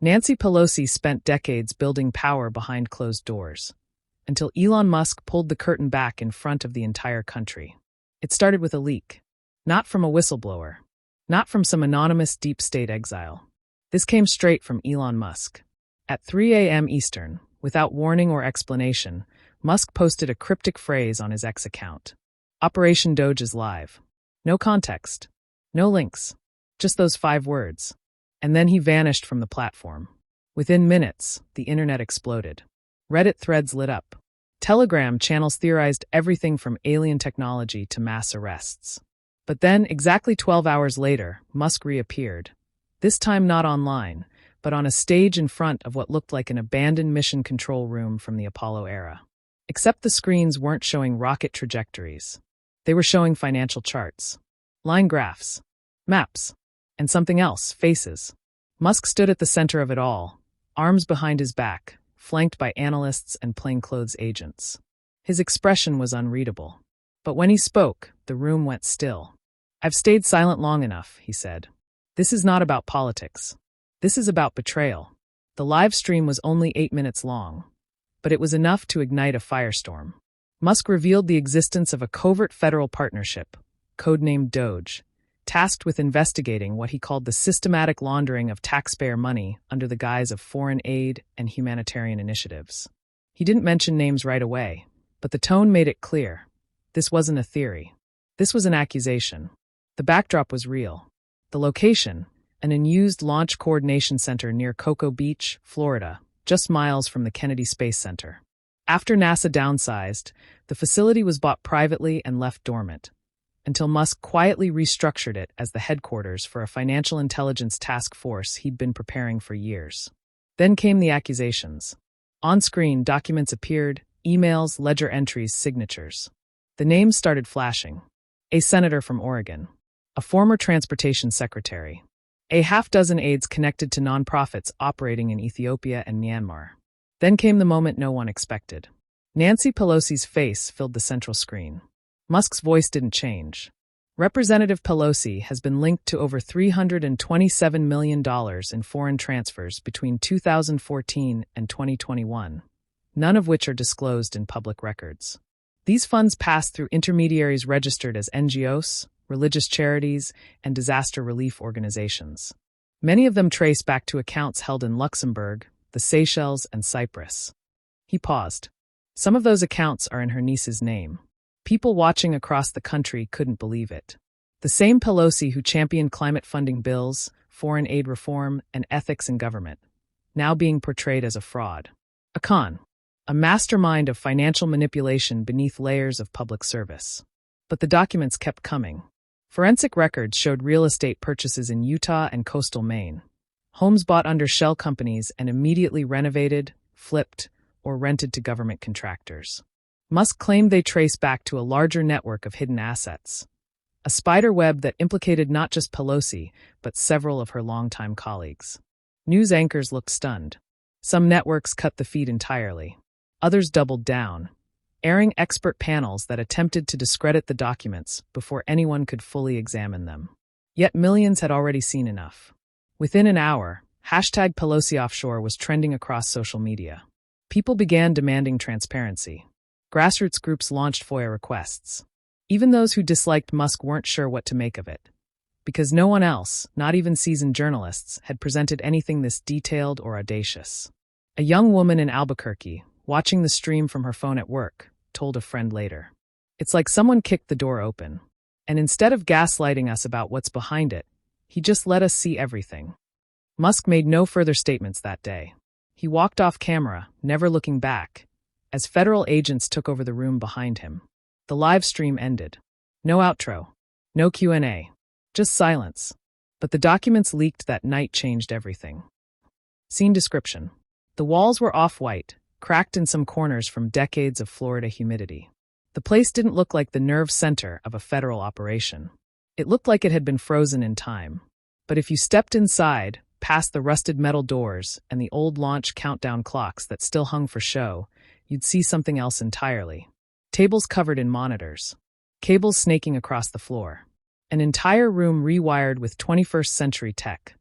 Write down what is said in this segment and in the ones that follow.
Nancy Pelosi spent decades building power behind closed doors, until Elon Musk pulled the curtain back in front of the entire country. It started with a leak. Not from a whistleblower. Not from some anonymous deep state exile. This came straight from Elon Musk. At 3 a.m. Eastern, without warning or explanation, Musk posted a cryptic phrase on his X account. Operation Doge is live. No context. No links. Just those 5 words. And then he vanished from the platform. Within minutes, the internet exploded. Reddit threads lit up. Telegram channels theorized everything from alien technology to mass arrests. But then, exactly 12 hours later, Musk reappeared. This time not online, but on a stage in front of what looked like an abandoned mission control room from the Apollo era. Except the screens weren't showing rocket trajectories. They were showing financial charts, line graphs, maps, and something else, faces. Musk stood at the center of it all, arms behind his back, flanked by analysts and plainclothes agents. His expression was unreadable. But when he spoke, the room went still. "I've stayed silent long enough," he said. "This is not about politics. This is about betrayal." The live stream was only 8 minutes long, but it was enough to ignite a firestorm. Musk revealed the existence of a covert federal partnership, codenamed Doge, tasked with investigating what he called the systematic laundering of taxpayer money under the guise of foreign aid and humanitarian initiatives. He didn't mention names right away, but the tone made it clear. This wasn't a theory. This was an accusation. The backdrop was real. The location, an unused launch coordination center near Cocoa Beach, Florida, just miles from the Kennedy Space Center. After NASA downsized, the facility was bought privately and left dormant, until Musk quietly restructured it as the headquarters for a financial intelligence task force he'd been preparing for years. Then came the accusations. On screen, documents appeared, emails, ledger entries, signatures. The names started flashing. A senator from Oregon. A former transportation secretary. A half-dozen aides connected to nonprofits operating in Ethiopia and Myanmar. Then came the moment no one expected. Nancy Pelosi's face filled the central screen. Musk's voice didn't change. Representative Pelosi has been linked to over $327 million in foreign transfers between 2014 and 2021, none of which are disclosed in public records. These funds passed through intermediaries registered as NGOs, religious charities, and disaster relief organizations. Many of them trace back to accounts held in Luxembourg, the Seychelles, and Cyprus. He paused. Some of those accounts are in her niece's name. People watching across the country couldn't believe it. The same Pelosi who championed climate funding bills, foreign aid reform, and ethics in government, now being portrayed as a fraud. A con. A mastermind of financial manipulation beneath layers of public service. But the documents kept coming. Forensic records showed real estate purchases in Utah and coastal Maine. Homes bought under shell companies and immediately renovated, flipped, or rented to government contractors. Musk claimed they trace back to a larger network of hidden assets. A spider web that implicated not just Pelosi, but several of her longtime colleagues. News anchors looked stunned. Some networks cut the feed entirely. Others doubled down, airing expert panels that attempted to discredit the documents before anyone could fully examine them. Yet millions had already seen enough. Within an hour, #PelosiOffshore was trending across social media. People began demanding transparency. Grassroots groups launched FOIA requests. Even those who disliked Musk weren't sure what to make of it, because no one else, not even seasoned journalists, had presented anything this detailed or audacious. A young woman in Albuquerque, watching the stream from her phone at work, told a friend later. "It's like someone kicked the door open, and instead of gaslighting us about what's behind it, he just let us see everything." Musk made no further statements that day. He walked off camera, never looking back, as federal agents took over the room behind him. The live stream ended. No outro. No Q&A. Just silence. But the documents leaked that night changed everything. Scene description. The walls were off-white, cracked in some corners from decades of Florida humidity. The place didn't look like the nerve center of a federal operation. It looked like it had been frozen in time. But if you stepped inside, past the rusted metal doors and the old launch countdown clocks that still hung for show, you'd see something else entirely. Tables covered in monitors. Cables snaking across the floor. An entire room rewired with 21st century tech.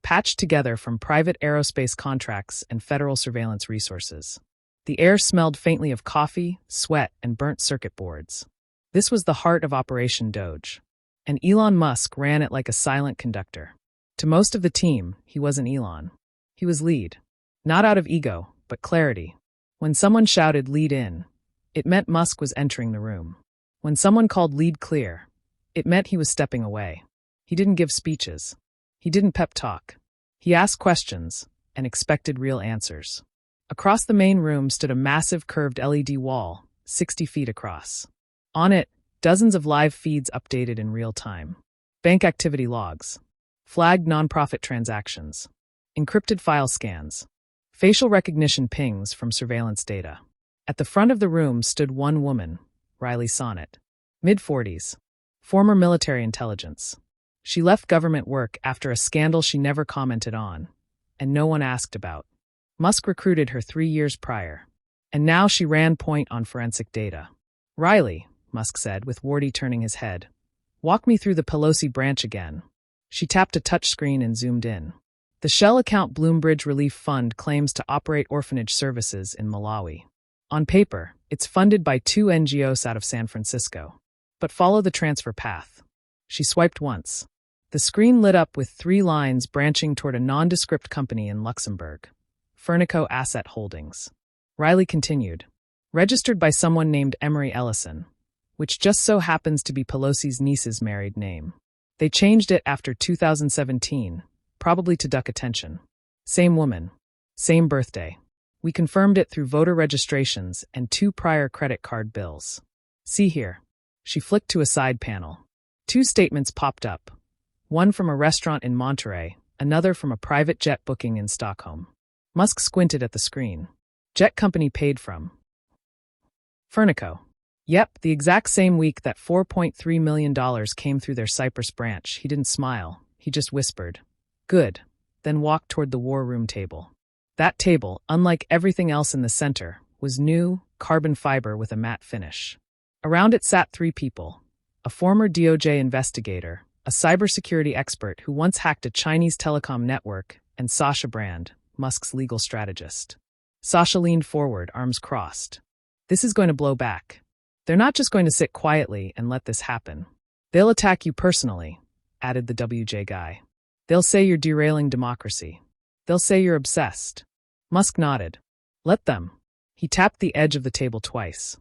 patched together from private aerospace contracts and federal surveillance resources. The air smelled faintly of coffee, sweat, and burnt circuit boards. This was the heart of Operation Doge. And Elon Musk ran it like a silent conductor. To most of the team, he wasn't Elon. He was lead. Not out of ego, but clarity. When someone shouted lead in, it meant Musk was entering the room. When someone called lead clear, it meant he was stepping away. He didn't give speeches. He didn't pep talk. He asked questions and expected real answers. Across the main room stood a massive curved LED wall, 60 feet across. On it, dozens of live feeds updated in real time. Bank activity logs, flagged nonprofit transactions, encrypted file scans, facial recognition pings from surveillance data. At the front of the room stood one woman, Riley Sonnet, mid-40s, former military intelligence. She left government work after a scandal she never commented on, and no one asked about. Musk recruited her 3 years prior, and now she ran point on forensic data. Riley, Musk said, with Wardy turning his head, walk me through the Pelosi branch again. She tapped a touchscreen and zoomed in. The shell account Bloombridge Relief Fund claims to operate orphanage services in Malawi. On paper, it's funded by 2 NGOs out of San Francisco. But follow the transfer path. She swiped once. The screen lit up with 3 lines branching toward a nondescript company in Luxembourg. Furnico Asset Holdings. Riley continued. Registered by someone named Emery Ellison, which just so happens to be Pelosi's niece's married name. They changed it after 2017, probably to duck attention. Same woman. Same birthday. We confirmed it through voter registrations and 2 prior credit card bills. See here. She flicked to a side panel. 2 statements popped up. One from a restaurant in Monterey, another from a private jet booking in Stockholm. Musk squinted at the screen. Jet company paid from. Furnico. Yep, the exact same week that $4.3 million came through their Cyprus branch. He didn't smile. He just whispered. Good. Then walked toward the war room table. That table, unlike everything else in the center, was new, carbon fiber with a matte finish. Around it sat 3 people. A former DOJ investigator, a cybersecurity expert who once hacked a Chinese telecom network, and Sasha Brand, Musk's legal strategist. Sasha leaned forward, arms crossed. This is going to blow back. They're not just going to sit quietly and let this happen. They'll attack you personally, added the WJ guy. They'll say you're derailing democracy. They'll say you're obsessed. Musk nodded. Let them. He tapped the edge of the table twice.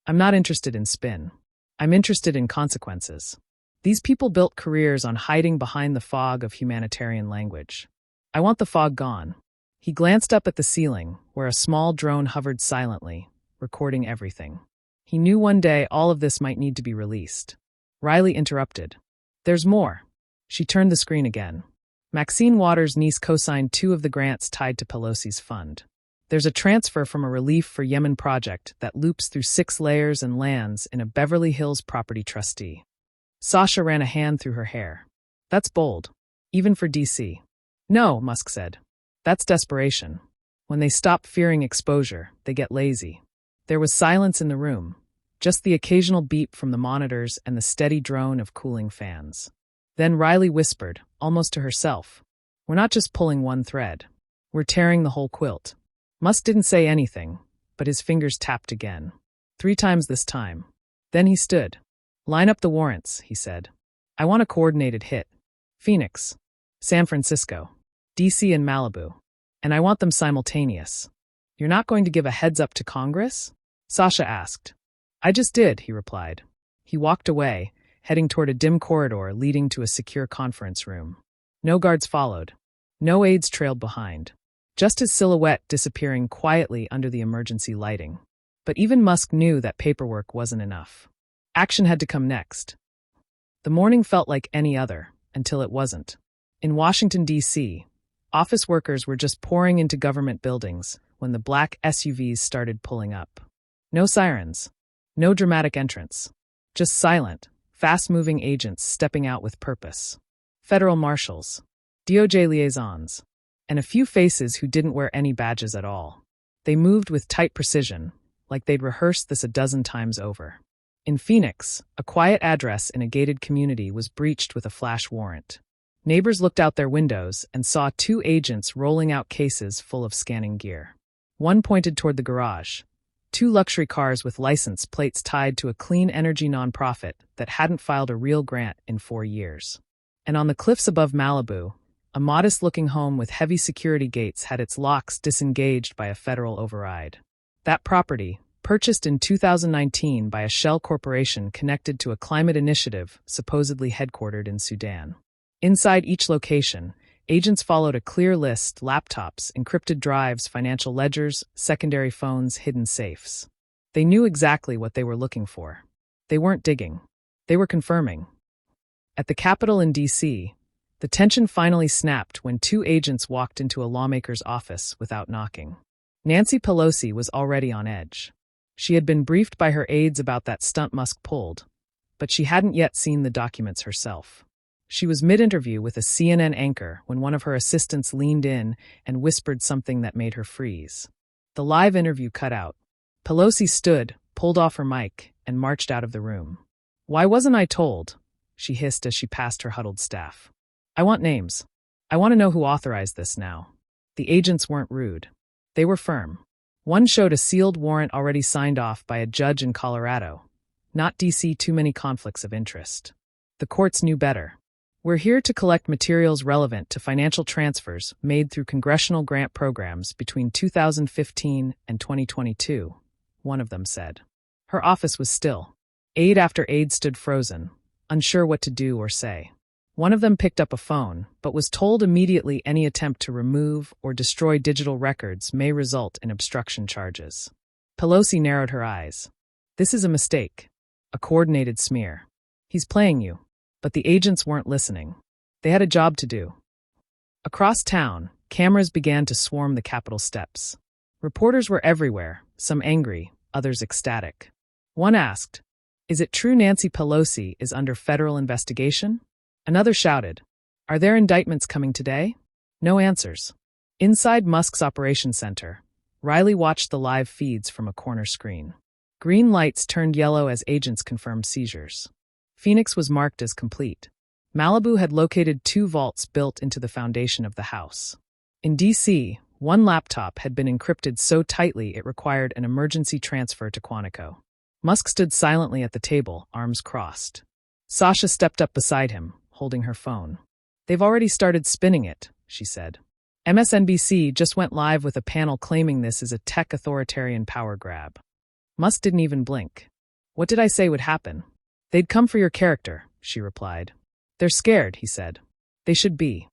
I'm not interested in spin. I'm interested in consequences. These people built careers on hiding behind the fog of humanitarian language. I want the fog gone. He glanced up at the ceiling, where a small drone hovered silently, recording everything. He knew one day all of this might need to be released. Riley interrupted. There's more. She turned the screen again. Maxine Waters' niece co-signed 2 of the grants tied to Pelosi's fund. There's a transfer from a Relief for Yemen project that loops through 6 layers and lands in a Beverly Hills property trustee. Sasha ran a hand through her hair. That's bold. Even for DC. No, Musk said. That's desperation. When they stop fearing exposure, they get lazy. There was silence in the room, just the occasional beep from the monitors and the steady drone of cooling fans. Then Riley whispered, almost to herself, we're not just pulling one thread. We're tearing the whole quilt. Musk didn't say anything, but his fingers tapped again. 3 times this time. Then he stood. Line up the warrants, he said. I want a coordinated hit. Phoenix, San Francisco, DC and Malibu. And I want them simultaneous. You're not going to give a heads up to Congress? Sasha asked. I just did, he replied. He walked away, heading toward a dim corridor leading to a secure conference room. No guards followed. No aides trailed behind. Just his silhouette disappearing quietly under the emergency lighting. But even Musk knew that paperwork wasn't enough. Action had to come next. The morning felt like any other, until it wasn't. In Washington, D.C., office workers were just pouring into government buildings when the black SUVs started pulling up. No sirens. No dramatic entrance. Just silent, fast-moving agents stepping out with purpose. Federal marshals. DOJ liaisons. And a few faces who didn't wear any badges at all. They moved with tight precision, like they'd rehearsed this a dozen times over. In Phoenix, a quiet address in a gated community was breached with a flash warrant. Neighbors looked out their windows and saw two agents rolling out cases full of scanning gear. One pointed toward the garage. Two luxury cars with license plates tied to a clean energy nonprofit that hadn't filed a real grant in 4 years. And on the cliffs above Malibu, a modest-looking home with heavy security gates had its locks disengaged by a federal override. That property, purchased in 2019 by a shell corporation connected to a climate initiative supposedly headquartered in Sudan. Inside each location, agents followed a clear list: laptops, encrypted drives, financial ledgers, secondary phones, hidden safes. They knew exactly what they were looking for. They weren't digging. They were confirming. At the Capitol in D.C., the tension finally snapped when two agents walked into a lawmaker's office without knocking. Nancy Pelosi was already on edge. She had been briefed by her aides about that stunt Musk pulled, but she hadn't yet seen the documents herself. She was mid-interview with a CNN anchor when one of her assistants leaned in and whispered something that made her freeze. The live interview cut out. Pelosi stood, pulled off her mic, and marched out of the room. "Why wasn't I told?" she hissed as she passed her huddled staff. "I want names. I want to know who authorized this now." The agents weren't rude. They were firm. One showed a sealed warrant already signed off by a judge in Colorado. Not D.C. Too many conflicts of interest. The courts knew better. "We're here to collect materials relevant to financial transfers made through congressional grant programs between 2015 and 2022, one of them said. Her office was still. Aide after aide stood frozen, unsure what to do or say. One of them picked up a phone, but was told immediately any attempt to remove or destroy digital records may result in obstruction charges. Pelosi narrowed her eyes. "This is a mistake. A coordinated smear. He's playing you." But the agents weren't listening. They had a job to do. Across town, cameras began to swarm the Capitol steps. Reporters were everywhere, some angry, others ecstatic. One asked, "Is it true Nancy Pelosi is under federal investigation?" Another shouted, "Are there indictments coming today?" No answers. Inside Musk's operations center, Riley watched the live feeds from a corner screen. Green lights turned yellow as agents confirmed seizures. Phoenix was marked as complete. Malibu had located 2 vaults built into the foundation of the house. In D.C., one laptop had been encrypted so tightly it required an emergency transfer to Quantico. Musk stood silently at the table, arms crossed. Sasha stepped up beside him, holding her phone. "They've already started spinning it," she said. MSNBC just went live with a panel claiming this is a tech authoritarian power grab. Musk didn't even blink. "What did I say would happen?" "They'd come for your character," she replied. "They're scared," he said. "They should be."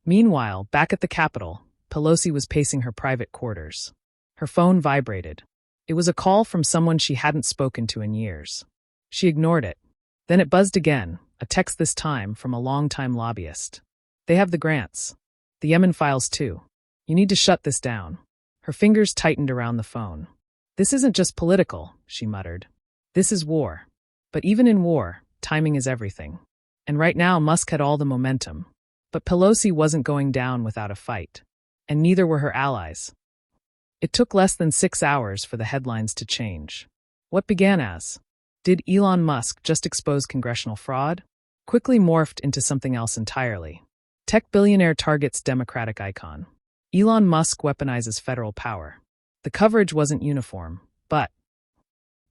Meanwhile, back at the Capitol, Pelosi was pacing her private quarters. Her phone vibrated. It was a call from someone she hadn't spoken to in years. She ignored it. Then it buzzed again, a text this time from a longtime lobbyist. "They have the grants. The Yemen files too. You need to shut this down." Her fingers tightened around the phone. "This isn't just political," she muttered. "This is war. But even in war, timing is everything." And right now Musk had all the momentum. But Pelosi wasn't going down without a fight. And neither were her allies. It took less than 6 hours for the headlines to change. What began as, "Did Elon Musk just expose congressional fraud?" quickly morphed into something else entirely. Tech billionaire targets Democratic icon. Elon Musk weaponizes federal power. The coverage wasn't uniform, but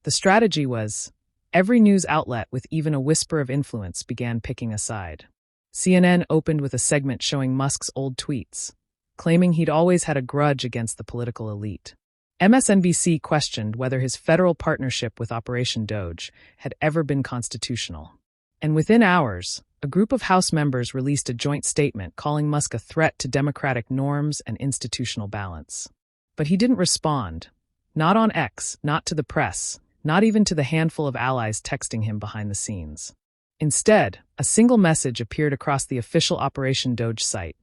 the strategy was, every news outlet with even a whisper of influence began picking a side. CNN opened with a segment showing Musk's old tweets, claiming he'd always had a grudge against the political elite. MSNBC questioned whether his federal partnership with Operation Doge had ever been constitutional. And within hours, a group of House members released a joint statement calling Musk a threat to democratic norms and institutional balance. But he didn't respond. Not on X, not to the press, not even to the handful of allies texting him behind the scenes. Instead, a single message appeared across the official Operation Doge site.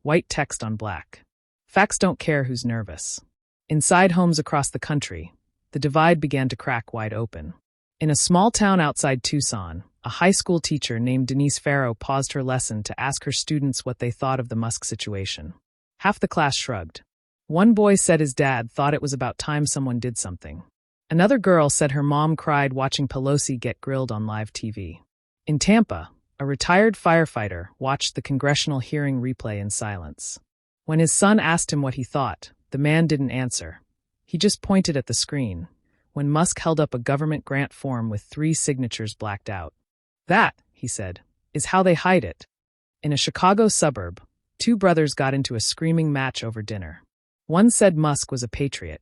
White text on black. "Facts don't care who's nervous." Inside homes across the country, the divide began to crack wide open. In a small town outside Tucson, a high school teacher named Denise Farrow paused her lesson to ask her students what they thought of the Musk situation. Half the class shrugged. One boy said his dad thought it was about time someone did something. Another girl said her mom cried watching Pelosi get grilled on live TV. In Tampa, A retired firefighter watched the congressional hearing replay in silence. When his son asked him what he thought, the man didn't answer. He just pointed at the screen, when Musk held up a government grant form with 3 signatures blacked out. "That," he said, "is how they hide it." In a Chicago suburb, 2 brothers got into a screaming match over dinner. One said Musk was a patriot.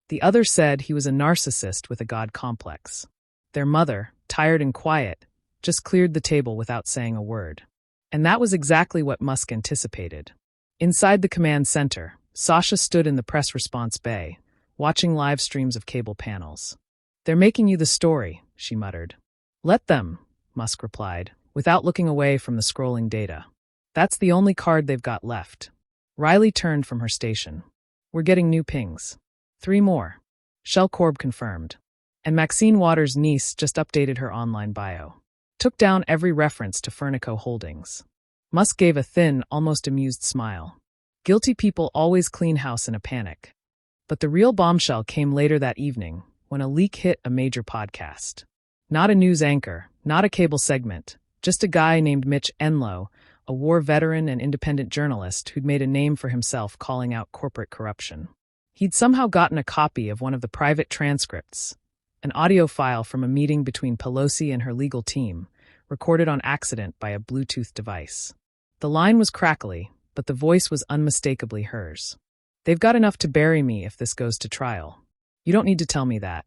The other said he was a narcissist with a god complex. Their mother, tired and quiet, just cleared the table without saying a word. And that was exactly what Musk anticipated. Inside the command center, Sasha stood in the press response bay, watching live streams of cable panels. "They're making you the story," she muttered. "Let them," Musk replied, without looking away from the scrolling data. "That's the only card they've got left." Riley turned from her station. "We're getting new pings. 3 more. Shell Corp confirmed. And Maxine Waters' niece just updated her online bio. Took down every reference to Furnico Holdings." Musk gave a thin, almost amused smile. Guilty people always clean house in a panic. But the real bombshell came later that evening, when a leak hit a major podcast. Not a news anchor, not a cable segment, just a guy named Mitch Enlow, a war veteran and independent journalist who'd made a name for himself calling out corporate corruption. He'd somehow gotten a copy of one of the private transcripts, an audio file from a meeting between Pelosi and her legal team, recorded on accident by a Bluetooth device. The line was crackly, but the voice was unmistakably hers. "They've got enough to bury me if this goes to trial. You don't need to tell me that.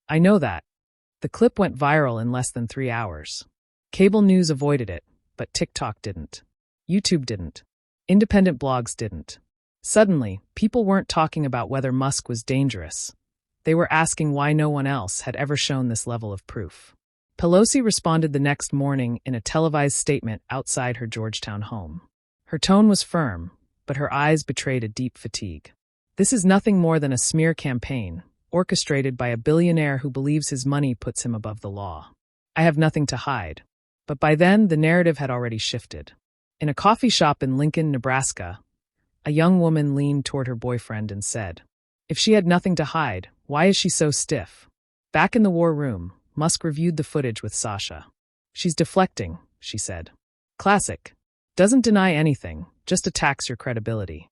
I know that." The clip went viral in less than 3 hours. Cable news avoided it, but TikTok didn't. YouTube didn't. Independent blogs didn't. Suddenly, people weren't talking about whether Musk was dangerous. They were asking why no one else had ever shown this level of proof. Pelosi responded the next morning in a televised statement outside her Georgetown home. Her tone was firm, but her eyes betrayed a deep fatigue. "This is nothing more than a smear campaign, orchestrated by a billionaire who believes his money puts him above the law. I have nothing to hide." But by then, the narrative had already shifted. In a coffee shop in Lincoln, Nebraska, a young woman leaned toward her boyfriend and said, "If she had nothing to hide, why is she so stiff?" Back in the war room, Musk reviewed the footage with Sasha. "She's deflecting," she said. "Classic. Doesn't deny anything, just attacks your credibility."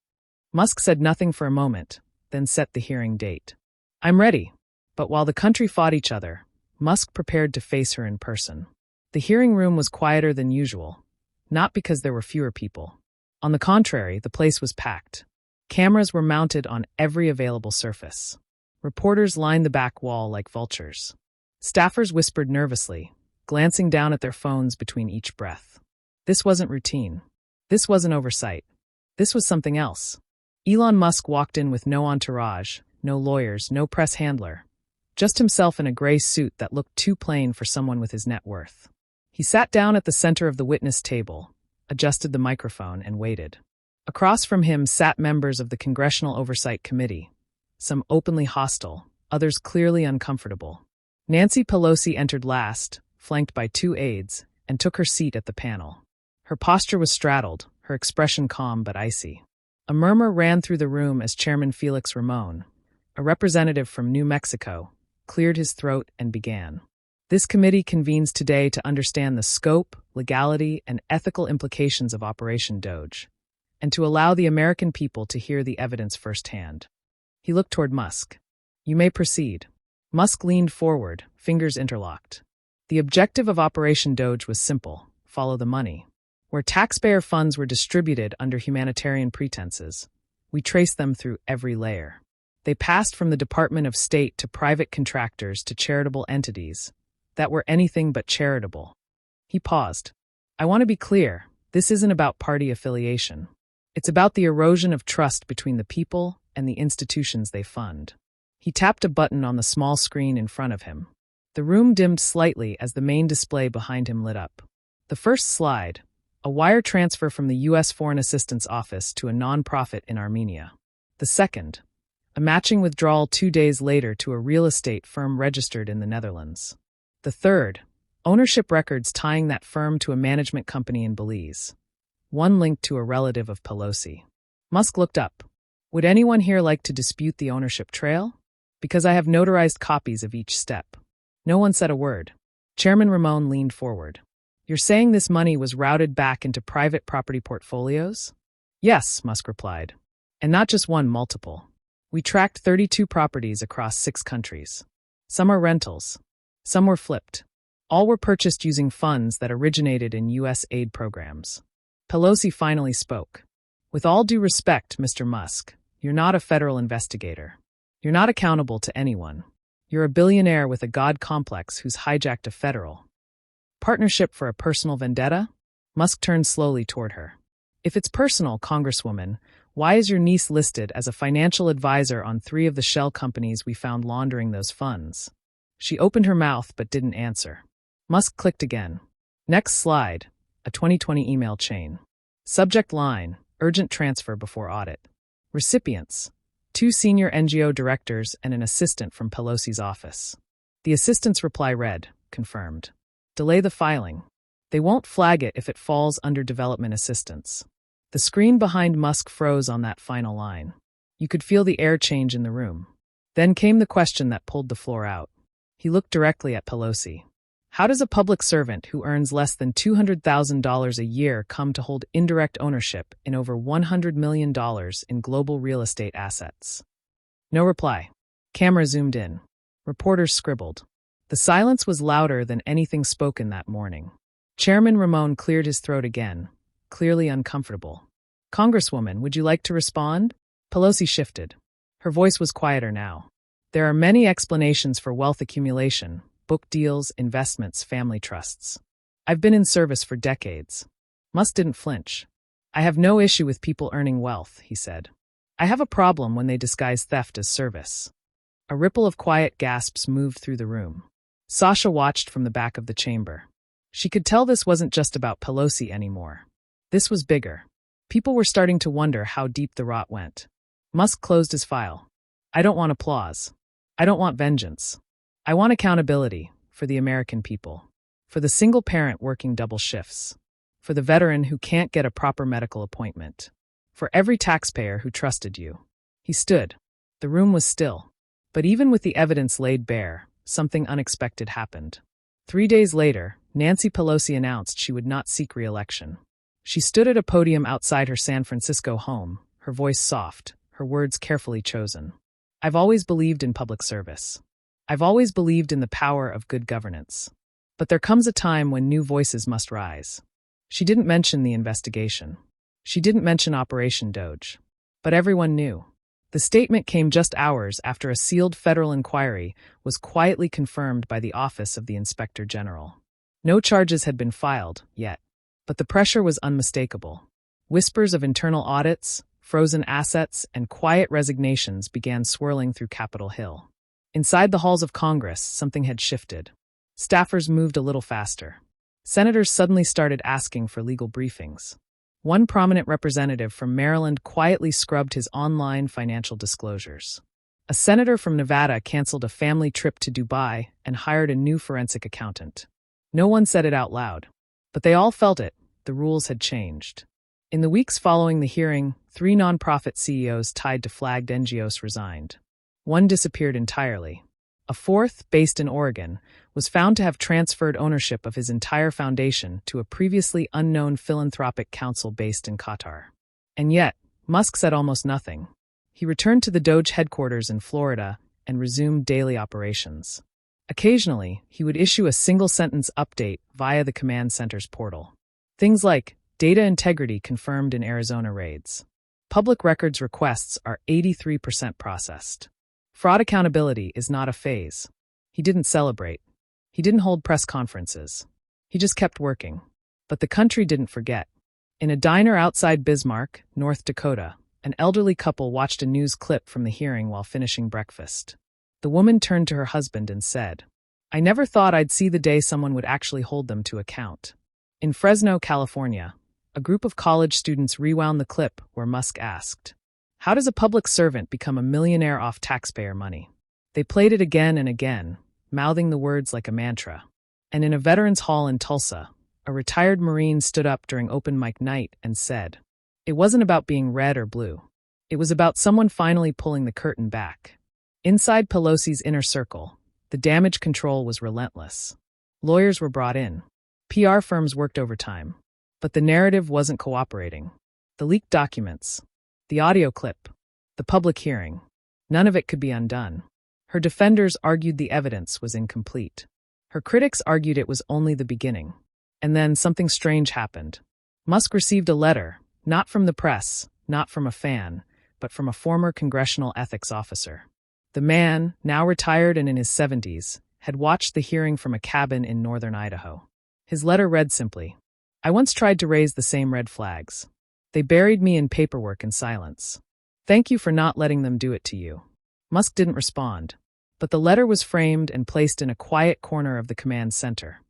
Musk said nothing for a moment, then set the hearing date. "I'm ready." But while the country fought each other, Musk prepared to face her in person. The hearing room was quieter than usual, not because there were fewer people. On the contrary, the place was packed. Cameras were mounted on every available surface. Reporters lined the back wall like vultures. Staffers whispered nervously, glancing down at their phones between each breath. This wasn't routine. This wasn't oversight. This was something else. Elon Musk walked in with no entourage, no lawyers, no press handler. Just himself in a gray suit that looked too plain for someone with his net worth. He sat down at the center of the witness table, adjusted the microphone, and waited. Across from him sat members of the Congressional Oversight Committee, some openly hostile, others clearly uncomfortable. Nancy Pelosi entered last, flanked by 2 aides, and took her seat at the panel. Her posture was straddled, her expression calm but icy. A murmur ran through the room as Chairman Felix Ramon, a representative from New Mexico, cleared his throat and began. "This committee convenes today to understand the scope, legality, and ethical implications of Operation Doge, and to allow the American people to hear the evidence firsthand." He looked toward Musk. "You may proceed." Musk leaned forward, fingers interlocked. The objective of Operation Doge was simple: follow the money. Where taxpayer funds were distributed under humanitarian pretenses, we traced them through every layer. They passed from the Department of State to private contractors to charitable entities that were anything but charitable. He paused. "I want to be clear, this isn't about party affiliation. It's about the erosion of trust between the people and the institutions they fund." He tapped a button on the small screen in front of him. The room dimmed slightly as the main display behind him lit up. The first slide, a wire transfer from the U.S. Foreign Assistance Office to a nonprofit in Armenia. The second, a matching withdrawal 2 days later to a real estate firm registered in the Netherlands. The third, ownership records tying that firm to a management company in Belize. One linked to a relative of Pelosi. Musk looked up. "Would anyone here like to dispute the ownership trail? Because I have notarized copies of each step." No one said a word. Chairman Ramon leaned forward. You're saying this money was routed back into private property portfolios? Yes, Musk replied. And not just one, multiple. We tracked 32 properties across 6 countries. Some are rentals. Some were flipped. All were purchased using funds that originated in U.S. aid programs. Pelosi finally spoke. With all due respect, Mr. Musk, you're not a federal investigator. You're not accountable to anyone. You're a billionaire with a god complex who's hijacked a federal partnership for a personal vendetta? Musk turned slowly toward her. If it's personal, Congresswoman, why is your niece listed as a financial advisor on 3 of the shell companies we found laundering those funds? She opened her mouth but didn't answer. Musk clicked again. Next slide, a 2020 email chain. Subject line, urgent transfer before audit. Recipients, 2 senior NGO directors and an assistant from Pelosi's office. The assistant's reply read, confirmed. Delay the filing. They won't flag it if it falls under development assistance. The screen behind Musk froze on that final line. You could feel the air change in the room. Then came the question that pulled the floor out. He looked directly at Pelosi. How does a public servant who earns less than $200,000 a year come to hold indirect ownership in over $100 million in global real estate assets? No reply. Camera zoomed in. Reporters scribbled. The silence was louder than anything spoken that morning. Chairman Ramon cleared his throat again, clearly uncomfortable. Congresswoman, would you like to respond? Pelosi shifted. Her voice was quieter now. There are many explanations for wealth accumulation, book deals, investments, family trusts. I've been in service for decades. Musk didn't flinch. I have no issue with people earning wealth, he said. I have a problem when they disguise theft as service. A ripple of quiet gasps moved through the room. Sasha watched from the back of the chamber. She could tell this wasn't just about Pelosi anymore. This was bigger. People were starting to wonder how deep the rot went. Musk closed his file. I don't want applause. I don't want vengeance. I want accountability for the American people, for the single parent working double shifts, for the veteran who can't get a proper medical appointment, for every taxpayer who trusted you. He stood. The room was still. But even with the evidence laid bare, something unexpected happened. 3 days later, Nancy Pelosi announced she would not seek re-election. She stood at a podium outside her San Francisco home, her voice soft, her words carefully chosen. I've always believed in public service. I've always believed in the power of good governance. But there comes a time when new voices must rise. She didn't mention the investigation. She didn't mention Operation Doge. But everyone knew. The statement came just hours after a sealed federal inquiry was quietly confirmed by the Office of the Inspector General. No charges had been filed, yet. But the pressure was unmistakable. Whispers of internal audits, frozen assets, and quiet resignations began swirling through Capitol Hill. Inside the halls of Congress, something had shifted. Staffers moved a little faster. Senators suddenly started asking for legal briefings. One prominent representative from Maryland quietly scrubbed his online financial disclosures. A senator from Nevada canceled a family trip to Dubai and hired a new forensic accountant. No one said it out loud, but they all felt it. The rules had changed. In the weeks following the hearing, 3 nonprofit CEOs tied to flagged NGOs resigned. One disappeared entirely. A 4th, based in Oregon, was found to have transferred ownership of his entire foundation to a previously unknown philanthropic council based in Qatar. And yet, Musk said almost nothing. He returned to the Doge headquarters in Florida and resumed daily operations. Occasionally, he would issue a single-sentence update via the command center's portal. Things like, data integrity confirmed in Arizona raids. Public records requests are 83% processed. Fraud accountability is not a phase. He didn't celebrate. He didn't hold press conferences. He just kept working. But the country didn't forget. In a diner outside Bismarck, North Dakota, an elderly couple watched a news clip from the hearing while finishing breakfast. The woman turned to her husband and said, "I never thought I'd see the day someone would actually hold them to account." In Fresno, California, a group of college students rewound the clip where Musk asked, "How does a public servant become a millionaire off taxpayer money?" They played it again and again, mouthing the words like a mantra. And in a veterans hall in Tulsa, a retired Marine stood up during open mic night and said, "It wasn't about being red or blue. It was about someone finally pulling the curtain back." Inside Pelosi's inner circle, the damage control was relentless. Lawyers were brought in. PR firms worked overtime. But the narrative wasn't cooperating. The leaked documents, the audio clip, the public hearing, none of it could be undone. Her defenders argued the evidence was incomplete. Her critics argued it was only the beginning. And then something strange happened. Musk received a letter, not from the press, not from a fan, but from a former congressional ethics officer. The man, now retired and in his 70s, had watched the hearing from a cabin in northern Idaho. His letter read simply, "I once tried to raise the same red flags. They buried me in paperwork and silence. Thank you for not letting them do it to you." Musk didn't respond, but the letter was framed and placed in a quiet corner of the command center,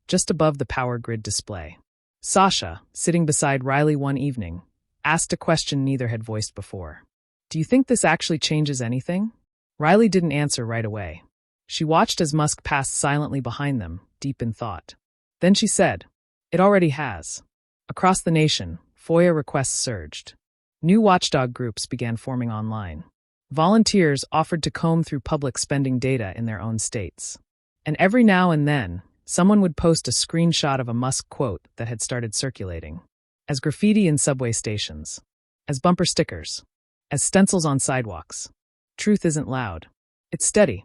just above the power grid display. Sasha, sitting beside Riley one evening, asked a question neither had voiced before. "Do you think this actually changes anything?" Riley didn't answer right away. She watched as Musk passed silently behind them, deep in thought. Then she said, "It already has." Across the nation, FOIA requests surged. New watchdog groups began forming online. Volunteers offered to comb through public spending data in their own states. And every now and then, someone would post a screenshot of a Musk quote that had started circulating. As graffiti in subway stations. As bumper stickers. As stencils on sidewalks. Truth isn't loud. It's steady.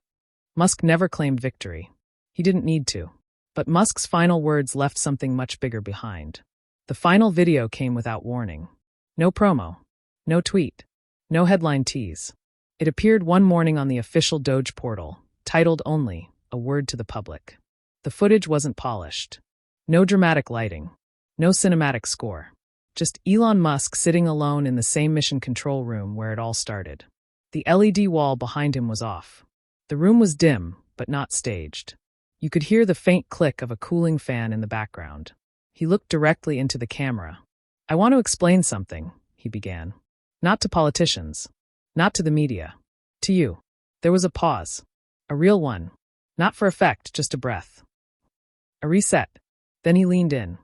Musk never claimed victory. He didn't need to. But Musk's final words left something much bigger behind. The final video came without warning. No promo. No tweet. No headline tease. It appeared one morning on the official Doge portal, titled only, "A Word to the Public." The footage wasn't polished. No dramatic lighting. No cinematic score. Just Elon Musk sitting alone in the same mission control room where it all started. The LED wall behind him was off. The room was dim, but not staged. You could hear the faint click of a cooling fan in the background. He looked directly into the camera. "I want to explain something," he began. "Not to politicians. Not to the media. To you." There was a pause. A real one. Not for effect, just a breath. A reset. Then he leaned in.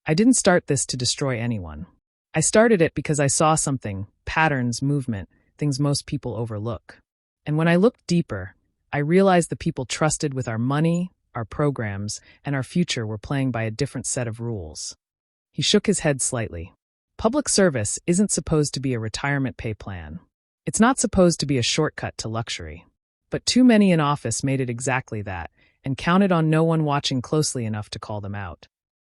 "I didn't start this to destroy anyone. I started it because I saw something, patterns, movement, things most people overlook. And when I looked deeper, I realized the people trusted with our money, our programs, and our future were playing by a different set of rules." He shook his head slightly. Public service isn't supposed to be a retirement pay plan. It's not supposed to be a shortcut to luxury. But too many in office made it exactly that, and counted on no one watching closely enough to call them out.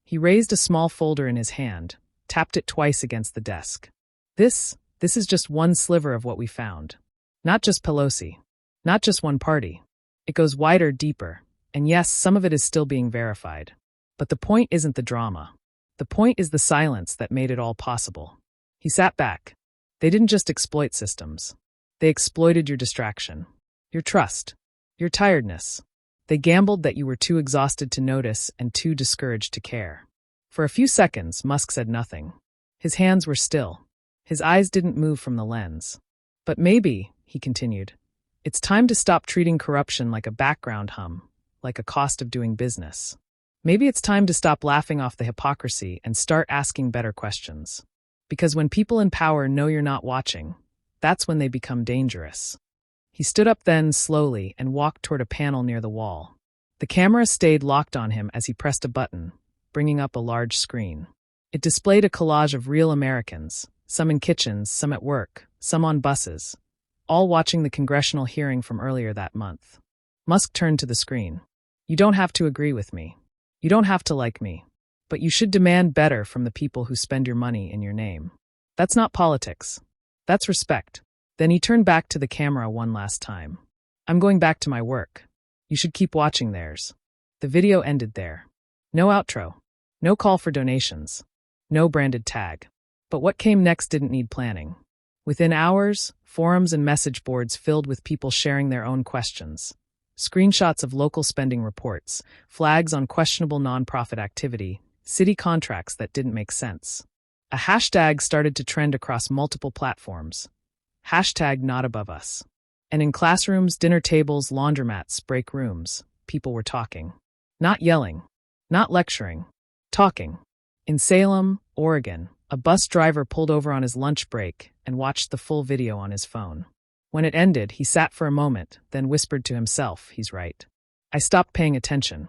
He raised a small folder in his hand, tapped it twice against the desk. This is just one sliver of what we found. Not just Pelosi. Not just one party. It goes wider, deeper. And yes, some of it is still being verified. But the point isn't the drama. The point is the silence that made it all possible. He sat back. They didn't just exploit systems. They exploited your distraction. Your trust. Your tiredness. They gambled that you were too exhausted to notice and too discouraged to care. For a few seconds, Musk said nothing. His hands were still. His eyes didn't move from the lens. "But maybe," he continued, "it's time to stop treating corruption like a background hum, like a cost of doing business. Maybe it's time to stop laughing off the hypocrisy and start asking better questions. Because when people in power know you're not watching, that's when they become dangerous." He stood up then, slowly, and walked toward a panel near the wall. The camera stayed locked on him as he pressed a button, bringing up a large screen. It displayed a collage of real Americans, some in kitchens, some at work, some on buses, all watching the congressional hearing from earlier that month. Musk turned to the screen. "You don't have to agree with me. You don't have to like me. But you should demand better from the people who spend your money in your name. That's not politics. That's respect." Then he turned back to the camera one last time. "I'm going back to my work. You should keep watching theirs." The video ended there. No outro. No call for donations. No branded tag. But what came next didn't need planning. Within hours, forums and message boards filled with people sharing their own questions. Screenshots of local spending reports, flags on questionable nonprofit activity, city contracts that didn't make sense. A hashtag started to trend across multiple platforms. Hashtag not above us. And in classrooms, dinner tables, laundromats, break rooms, people were talking. Not yelling. Not lecturing. Talking. In Salem, Oregon, a bus driver pulled over on his lunch break and watched the full video on his phone. When it ended, he sat for a moment, then whispered to himself, "He's right. I stopped paying attention."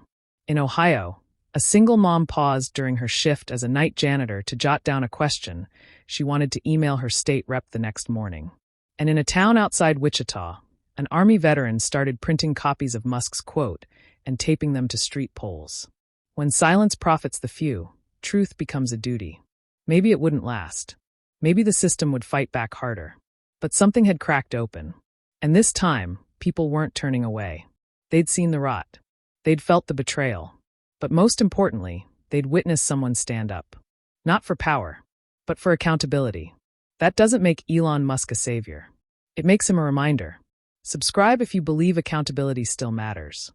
In Ohio, A single mom paused during her shift as a night janitor to jot down a question she wanted to email her state rep the next morning. And in a town outside Wichita, an Army veteran started printing copies of Musk's quote and taping them to street poles. When silence profits the few, truth becomes a duty. Maybe it wouldn't last. Maybe the system would fight back harder. But something had cracked open. And this time, people weren't turning away. They'd seen the rot. They'd felt the betrayal. But most importantly, they'd witnessed someone stand up. Not for power, but for accountability. That doesn't make Elon Musk a savior. It makes him a reminder. Subscribe if you believe accountability still matters.